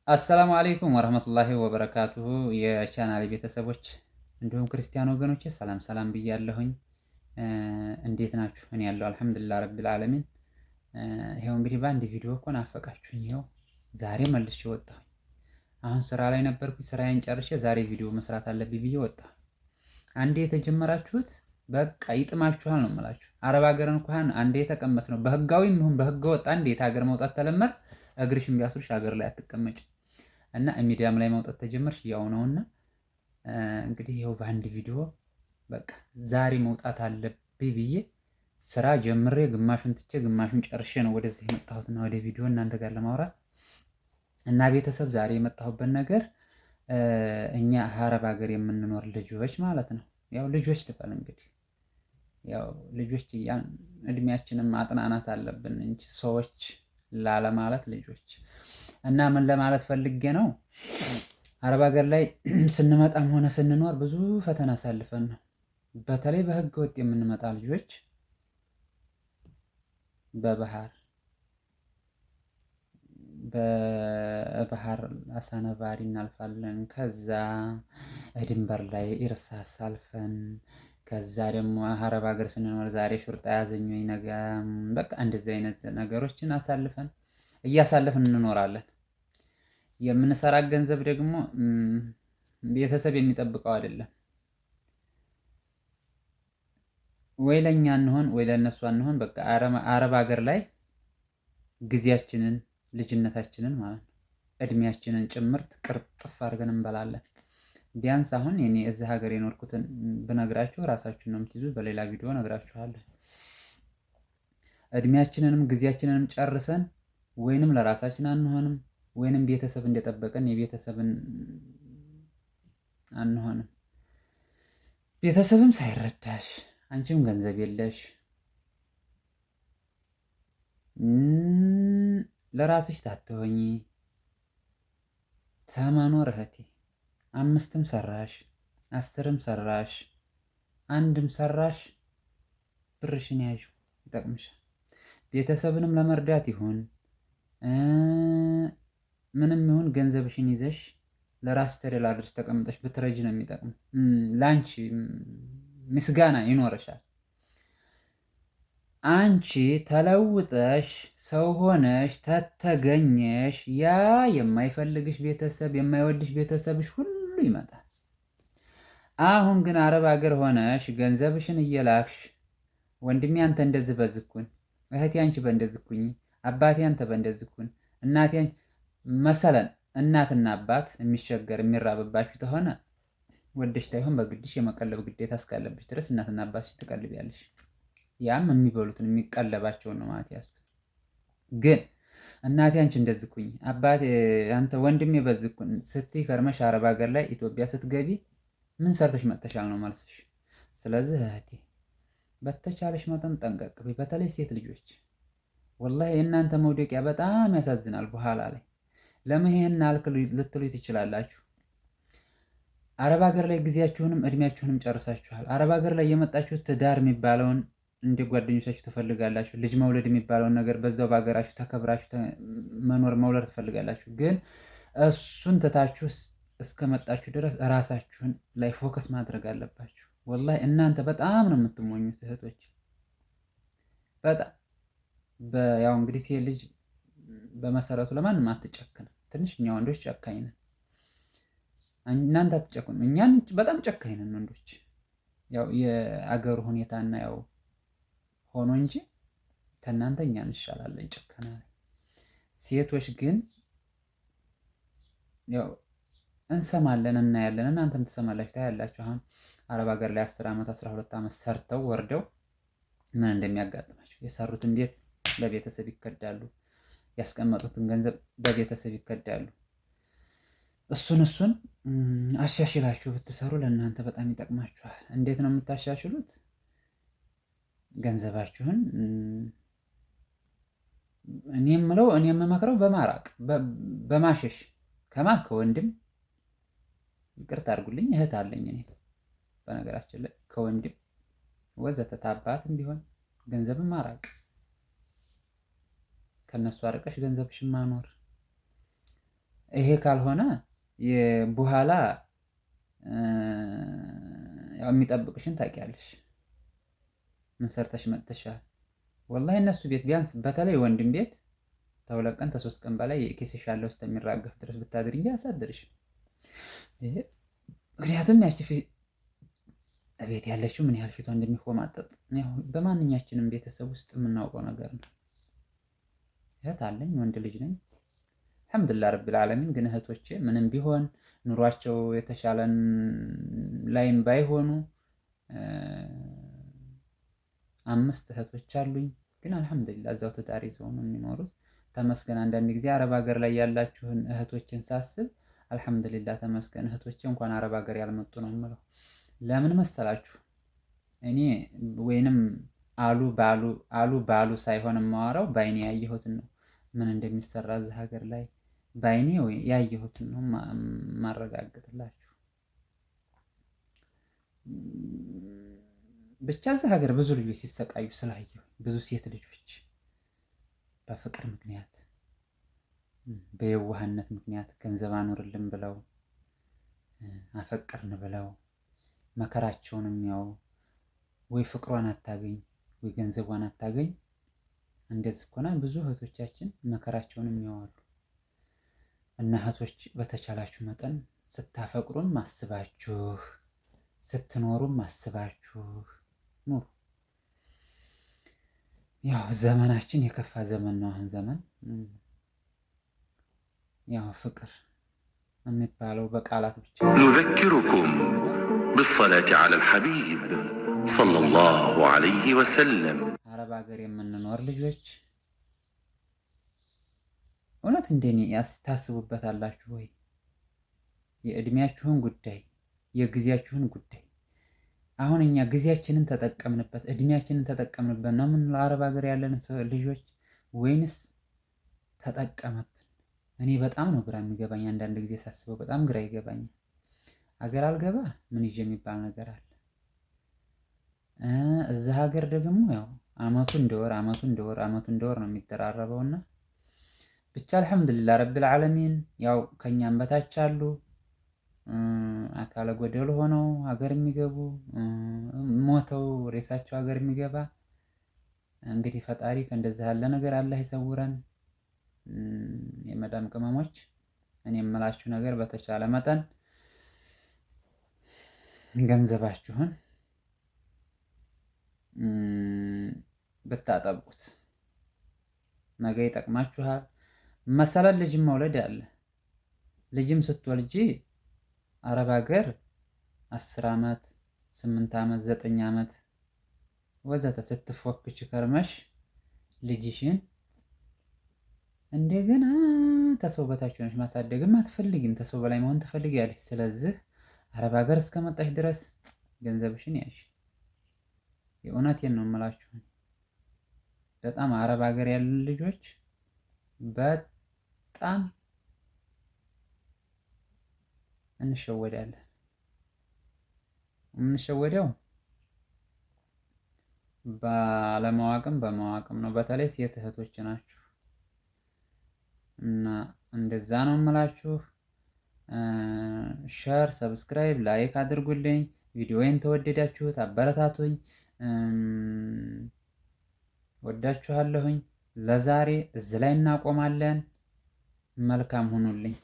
አሰላሙ አለይኩም ወረህመቱላሂ ወበረካቱሁ የቻናሌ ቤተሰቦች እንዲሁም ክርስቲያን ወገኖቼ ሰላም ሰላም ብያለሁኝ። እንዴት ናችሁ? እኔ ያለው አልሐምዱሊላህ ረቢል ዓለሚን። ይኸው እንግዲህ በአንድ ቪዲዮ እኮ ናፈቃችሁኝ። ይኸው ዛሬ መልሼ ወጣሁኝ። አሁን ስራ ላይ ነበርኩኝ። ስራዬን ጨርሼ ዛሬ ቪዲዮ መስራት አለብኝ ብዬ ወጣሁ። አንዴ የተጀመራችሁት በቃ ይጥማችኋል ነው የምላችሁ። አረብ ሀገር እንኳን አንዴ የተቀመስ ነው በህጋዊም ይሁን በህገ ወጥ አንዴ የሀገር መውጣት ተለመድ እግርሽን ቢያስሩሽ ሀገር ላይ አትቀመጭም። እና ሚዲያም ላይ ማውጣት ተጀመርሽ ያው ነውና እንግዲህ ይኸው በአንድ ቪዲዮ በቃ ዛሬ መውጣት አለብኝ ብዬ ስራ ጀምሬ ግማሹን ትቼ ግማሹን ጨርሼ ነው ወደዚህ የመጣሁትና ወደ ቪዲዮ እናንተ ጋር ለማውራት እና ቤተሰብ ዛሬ የመጣሁበት ነገር እኛ አረብ ሀገር የምንኖር ልጆች ማለት ነው። ያው ልጆች ልበል እንግዲህ ያው ልጆች እድሜያችንን ማጥናናት አለብን እንጂ ሰዎች ላለማለት ልጆች እና ምን ለማለት ፈልጌ ነው፣ አረብ ሀገር ላይ ስንመጣም ሆነ ስንኖር ብዙ ፈተና አሳልፈን ነው። በተለይ በህገ ወጥ የምንመጣ ልጆች በባህር አሳነባሪ እናልፋለን። ከዛ ድንበር ላይ እርሳስ አልፈን ከዛ ደግሞ አረብ ሀገር ስንኖር ዛሬ ሹርጣ ያዘኝ ወይ ነገ በቃ እንደዚህ አይነት ነገሮችን እያሳለፍን እንኖራለን። የምንሰራት ገንዘብ ደግሞ ቤተሰብ የሚጠብቀው አይደለም። ወይ ለኛ እንሆን ወይ ለእነሱ አንሆን። በቃ አረብ ሀገር ላይ ጊዜያችንን ልጅነታችንን ማለት ነው እድሜያችንን ጭምርት ቅርጥፍ አድርገን እንበላለን። ቢያንስ አሁን እኔ እዚህ ሀገር የኖርኩትን ብነግራችሁ ራሳችሁን ነው የምትይዙ። በሌላ ቪዲዮ ነግራችኋለሁ። እድሜያችንንም ጊዜያችንንም ጨርሰን ወይንም ለራሳችን አንሆንም ወይንም ቤተሰብ እንደጠበቀን የቤተሰብን አንሆንም። ቤተሰብም ሳይረዳሽ አንቺም ገንዘብ የለሽ ለራስሽ ታትሆኚ ተመኖር እህቴ 5ም ሰራሽ 10ም ሰራሽ 1ም ሰራሽ ብርሽን ያዥው ይጠቅምሻል። ቤተሰብንም ለመርዳት ይሁን ምንም ይሁን ገንዘብሽን ይዘሽ ለራስ ተደላድርሽ ተቀምጠሽ ብትረጂ ነው የሚጠቅም። ላንቺ ምስጋና ይኖርሻል። አንቺ ተለውጠሽ ሰው ሆነሽ ተተገኘሽ ያ የማይፈልግሽ ቤተሰብ የማይወድሽ ቤተሰብሽ ሁሉ ይመጣል። አሁን ግን አረብ ሀገር ሆነሽ ገንዘብሽን እየላክሽ ወንድሜ አንተ እንደዚህ በዝኩን፣ እህቴ አንቺ በእንደዝኩኝ፣ አባቴ አንተ በእንደዝኩን፣ እናቴ መሰለን እናትና አባት የሚቸገር የሚራብባችሁ ተሆነ ወደሽ ታይሆን በግድሽ የመቀለብ ግዴታ እስካለብሽ ድረስ እናትና አባትሽ ትቀልቢያለሽ። ያም የሚበሉትን የሚቀለባቸውን ነው ማለት ያዝኩት። ግን እናቴ አንቺ እንደዝኩኝ አባቴ አንተ ወንድሜ በዝኩን ስትይ ከርመሽ አረብ ሀገር ላይ ኢትዮጵያ ስትገቢ ምን ሰርተሽ መጥተሻል ነው መልስሽ። ስለዚህ እህቴ በተቻለሽ መጠን ጠንቀቅ በይ። በተለይ ሴት ልጆች ወላሂ የእናንተ መውደቂያ በጣም ያሳዝናል። በኋላ ላይ ለምን ይሄን አልክ ልትሉ ትችላላችሁ። አረብ ሀገር ላይ ጊዜያችሁንም እድሜያችሁንም ጨርሳችኋል። አረብ ሀገር ላይ የመጣችሁት ትዳር የሚባለውን እንደ ጓደኞቻችሁ ትፈልጋላችሁ። ልጅ መውለድ የሚባለውን ነገር በዛው በሀገራችሁ ተከብራችሁ መውለድ ትፈልጋላችሁ። ግን እሱን ትታችሁ እስከመጣችሁ ድረስ እራሳችሁን ላይ ፎከስ ማድረግ አለባችሁ። ወላሂ እናንተ በጣም ነው የምትሞኙት እህቶች። በጣም ያው እንግዲህ ሴት ልጅ በመሰረቱ ለማንም አትጨክንም። ትንሽ እኛ ወንዶች ጨካኝ ነን። እናንተ አትጨክኑ፣ እኛን በጣም ጨካኝ ነን ወንዶች። ያው የአገሩ ሁኔታና ያው ሆኖ እንጂ ከእናንተ እኛ እንሻላለን ጨከና። ሴቶች ግን ያው እንሰማለን እናያለን፣ እናንተም ትሰማላችሁ ታያላችሁ። አሁን አረብ ሀገር ላይ 10 ዓመት 12 ዓመት ሰርተው ወርደው ምን እንደሚያጋጥማቸው የሰሩትን ቤት በቤተሰብ ይከዳሉ፣ ያስቀመጡትን ገንዘብ በቤተሰብ ይከዳሉ። እሱን አሻሽላችሁ ብትሰሩ ለእናንተ በጣም ይጠቅማችኋል። እንዴት ነው የምታሻሽሉት? ገንዘባችሁን እኔ የምመክረው በማራቅ በማሸሽ ከወንድም ይቅርታ አድርጉልኝ እህት አለኝ እኔ በነገራችን ላይ ከወንድም ወዘተ ታባትም ቢሆን ገንዘብን ማራቅ፣ ከነሱ አርቀሽ ገንዘብሽን ማኖር። ይሄ ካልሆነ በኋላ ያው የሚጠብቅሽን ታውቂያለሽ። ምን ሰርተሽ መጥተሻል? ወላሂ እነሱ ቤት ቢያንስ በተለይ ወንድም ቤት ተሁለት ቀን ተሶስት ቀን በላይ ኪስሽ ያለው እስከሚራገፍ ድረስ ብታድር እንጂ አያሳድርሽም። ምክንያቱም ያቺ ቤት ያለችው ምን ያህል ፊቷ እንደሚቆማጠጥ በማንኛችንም ቤተሰብ ውስጥ የምናውቀው ነገር ነው። እህት አለኝ፣ ወንድ ልጅ ነኝ። አልሐምዱሊላህ ረብል ዓለሚን። ግን እህቶቼ ምንም ቢሆን ኑሯቸው የተሻለን ላይም ባይሆኑ 5 እህቶች አሉኝ። ግን አልሐምዱሊላህ እዛው ትዳር ይዘው ነው የሚኖሩት። ተመስገን። አንዳንድ ጊዜ አረብ ሀገር ላይ ያላችሁን እህቶችን ሳስብ አልሐምዱሊላህ ተመስገን፣ እህቶቼ እንኳን አረብ ሀገር ያልመጡ ነው የምለው። ለምን መሰላችሁ? እኔ ወይንም አሉ ባሉ ሳይሆን የማወራው በአይኔ ያየሁትን ነው። ምን እንደሚሰራ እዚህ ሀገር ላይ በአይኔ ያየሁትን ነው ማረጋግጥላችሁ። ብቻ እዚህ ሀገር ብዙ ልጆች ሲሰቃዩ ስላየሁ፣ ብዙ ሴት ልጆች በፍቅር ምክንያት በየዋህነት ምክንያት ገንዘብ አኑርልን ብለው አፈቅርን ብለው መከራቸውን የሚያው ወይ ፍቅሯን አታገኝ ወይ ገንዘቧን አታገኝ። እንደዚህ እኮ ነው ብዙ እህቶቻችን መከራቸውን የሚያዋሉ። እና እህቶች በተቻላችሁ መጠን ስታፈቅሩም አስባችሁ ስትኖሩም አስባችሁ ኑሩ። ያው ዘመናችን የከፋ ዘመን ነው አሁን ዘመን። ያው ፍቅር የሚባለው በቃላት ብቻ። ኑዘኪሩኩም ብሰላቲ ዐለል ሐቢብ ሰለላሁ ዐለይሂ ወሰለም። አረብ ሀገር የምንኖር ልጆች እውነት እንደኔ ታስቡበታላችሁ ወይ? የእድሜያችሁን ጉዳይ የጊዜያችሁን ጉዳይ። አሁን እኛ ጊዜያችንን ተጠቀምንበት እድሜያችንን ተጠቀምንበት ነው የምንለው አረብ ሀገር ያለን ልጆች ወይንስ ተጠቀመብን? እኔ በጣም ነው ግራ የሚገባኝ። አንዳንድ ጊዜ ሳስበው በጣም ግራ ይገባኛል። ሀገር አልገባ ምን ይዤ የሚባል ነገር አለ። እዛ ሀገር ደግሞ ያው አመቱ እንደወር ነው የሚደራረበውና ብቻ አልሐምዱሊላህ ረብል ዓለሚን። ያው ከኛም በታች አሉ አካለ ጎደል ሆነው ሀገር የሚገቡ ሞተው ሬሳቸው ሀገር የሚገባ። እንግዲህ ፈጣሪ ከእንደዚህ ያለ ነገር አላህ ይሰውረን። የመዳም ቅመሞች እኔ የምላችሁ ነገር በተቻለ መጠን ገንዘባችሁን ብታጠብቁት ነገ ይጠቅማችኋል። መሰለን ልጅም መውለድ አለ። ልጅም ስትወልጂ አረብ ሀገር 10 ዓመት 8 ዓመት 9 ዓመት ወዘተ ስትፎክች ከርመሽ ልጅሽን እንደገና ተሰው በታች ሆነሽ ማሳደግም አትፈልጊም። ተሰው በላይ መሆን ትፈልጊያለሽ። ስለዚህ አረብ ሀገር እስከመጣሽ ድረስ ገንዘብሽን ያዥ። የእውነቴን ነው የምላችሁ። በጣም አረብ ሀገር ያለን ልጆች በጣም እንሸወዳለን። የምንሸወደው ባለማወቅም በማወቅም ነው። በተለይ ሴት እህቶች ናችሁ እና እንደዛ ነው የምላችሁ። ሸር፣ ሰብስክራይብ፣ ላይክ አድርጉልኝ። ቪዲዮዬን ተወደዳችሁት አበረታቱኝ። ወዳችኋለሁኝ። ለዛሬ እዚህ ላይ እናቆማለን። መልካም ሁኑልኝ።